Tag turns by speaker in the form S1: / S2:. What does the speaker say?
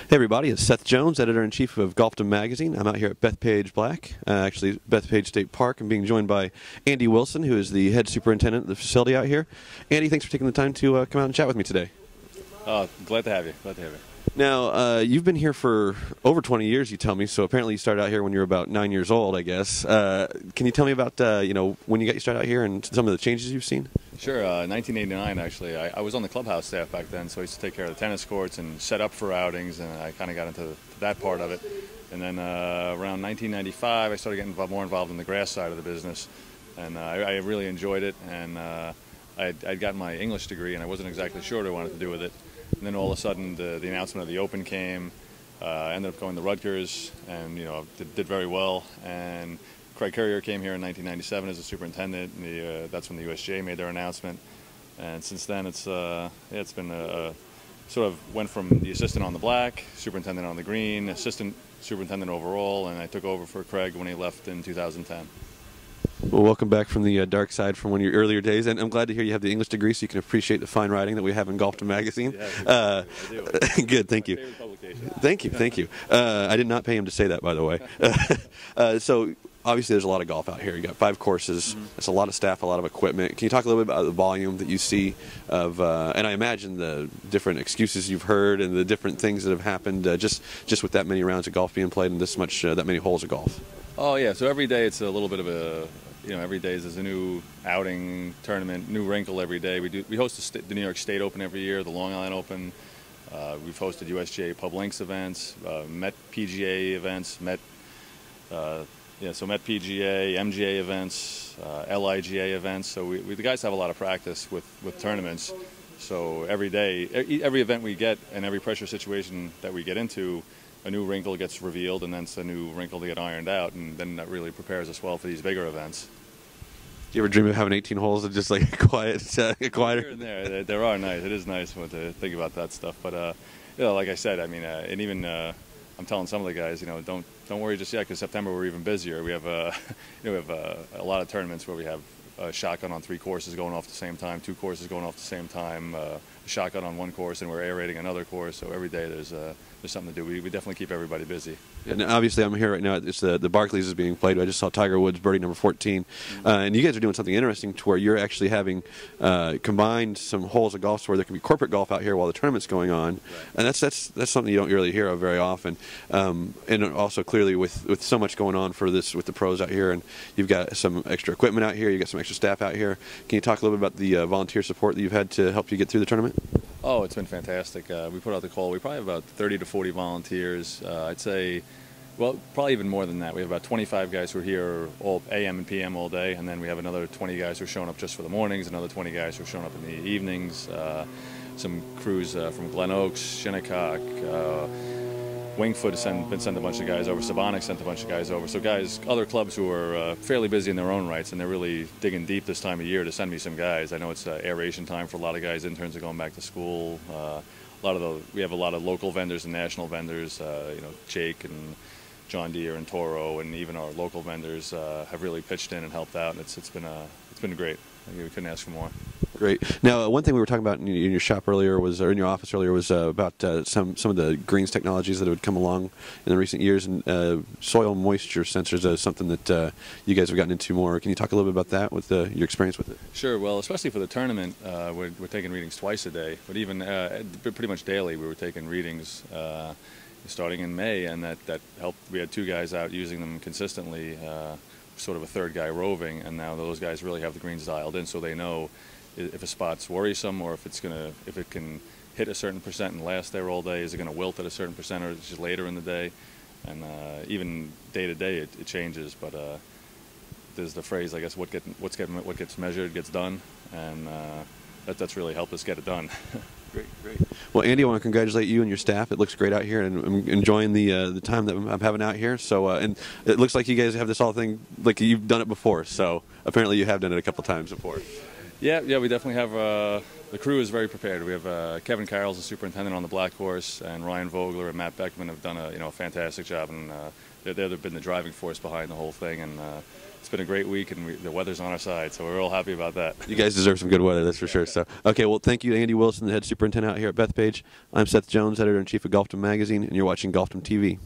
S1: Hey everybody, it's Seth Jones, Editor-in-Chief of Golfdom magazine. I'm out here at Bethpage actually Bethpage State Park. I'm being joined by Andy Wilson, who is the head superintendent of the facility out here. Andy, thanks for taking the time to come out and chat with me today.
S2: Glad to have you.
S1: Now, you've been here for over 20 years, you tell me, so apparently you started out here when you were about 9 years old, I guess. Can you tell me about when you got started out here and some of the changes you've seen?
S2: Sure. 1989, actually. I was on the clubhouse staff back then, so I used to take care of the tennis courts and set up for outings, and I kind of got into that part of it. And then around 1995, I started getting more involved in the grass side of the business, and I really enjoyed it. And I'd gotten my English degree, and I wasn't exactly sure what I wanted to do with it. And then all of a sudden, the announcement of the Open came. I ended up going to Rutgers, and did very well. And Craig Currier came here in 1997 as a superintendent. And that's when the USGA made their announcement. And since then, it's been sort of went from the assistant on the black, superintendent on the green, assistant superintendent overall, and I took over for Craig when he left in 2010.
S1: Well, welcome back from the dark side from one of your earlier days, and I'm glad to hear you have the English degree so you can appreciate the fine writing that we have in Golfdom magazine.
S2: Yeah, I do.
S1: Good, thank you. Thank you. I did not pay him to say that, by the way. So obviously there's a lot of golf out here. You got 5 courses. It's a lot of staff, a lot of equipment. Can you talk a little bit about the volume that you see of, and I imagine the different excuses you've heard and the different things that have happened just with that many rounds of golf being played and this much that many holes of golf?
S2: Oh yeah, so every day it's a little bit of a, every day there's a new outing, tournament, new wrinkle every day. We host the New York State Open every year, the Long Island Open. We've hosted USGA Pub Links events, Met PGA events, Met PGA, MGA events, LIGA events. So the guys have a lot of practice with tournaments. So every day, every event we get and every pressure situation that we get into, a new wrinkle gets revealed, and then it's a new wrinkle to get ironed out, and then that really prepares us well for these bigger events.
S1: Do you ever dream of having 18 holes and just like quieter?
S2: Here and there are nice. It is nice to think about that stuff. But like I said, I mean, and even I'm telling some of the guys, don't worry just yet, because September we're even busier. We have a lot of tournaments where we have a shotgun on 3 courses going off at the same time, 2 courses going off at the same time, a shotgun on 1 course, and we're aerating another course. So every day there's something to do. We definitely keep everybody busy.
S1: And obviously I'm here right now. It's the Barclays is being played. I just saw Tiger Woods birdie number 14, and you guys are doing something interesting to where you're actually having combined some holes of golf so where there can be corporate golf out here while the tournament's going on, right. And that's something you don't really hear of very often. And also clearly with so much going on for this with the pros out here, and you've got some extra equipment out here, you got some extra staff out here. Can you talk a little bit about the volunteer support that you've had to help you get through the tournament?
S2: Oh, it's been fantastic. We put out the call. We probably have about 30 to 40 volunteers. I'd say, well, probably even more than that. We have about 25 guys who are here all AM and PM all day, and then we have another 20 guys who are showing up just for the mornings, another 20 guys who are showing up in the evenings, some crews from Glen Oaks, Shinnecock, Wingfoot has sent a bunch of guys over. Sabonic sent a bunch of guys over. So guys, other clubs who are fairly busy in their own rights, and they're really digging deep this time of year to send me some guys. I know it's aeration time for a lot of guys. Interns are going back to school. We have a lot of local vendors and national vendors. Jake and John Deere and Toro, and even our local vendors have really pitched in and helped out. And it's been great. We couldn't ask for more.
S1: Great. Now, one thing we were talking about in your shop earlier or in your office earlier was about some of the greens technologies that have come along in the recent years, and soil moisture sensors is something that you guys have gotten into more. Can you talk a little bit about that with your experience with it?
S2: Sure. Well, especially for the tournament, we're taking readings twice a day, but even pretty much daily we were taking readings starting in May, and that helped. We had 2 guys out using them consistently, sort of a 3rd guy roving, and now those guys really have the greens dialed in, so they know if a spot's worrisome or if it can hit a certain percent and last there all day. Is it going to wilt at a certain percent, or just later in the day? And even day to day it changes. But there's the phrase, I guess, what gets measured gets done, and that's really helped us get it done.
S1: Great. Well, Andy, I want to congratulate you and your staff. It looks great out here, and I'm enjoying the time that I'm having out here. So, and it looks like you guys have this whole thing like you've done it before. So apparently you have done it a couple times before.
S2: Yeah, we definitely have. The crew is very prepared. We have Kevin Carroll's the superintendent on the black course, and Ryan Vogler and Matt Beckman have done a fantastic job, and they've been the driving force behind the whole thing, and it's been a great week, and the weather's on our side, so we're real happy about that.
S1: You guys deserve some good weather, that's for sure. So, okay, well, thank you to Andy Wilson, the head superintendent out here at Bethpage. I'm Seth Jones, editor-in-chief of Golfdom Magazine, and you're watching Golfdom TV.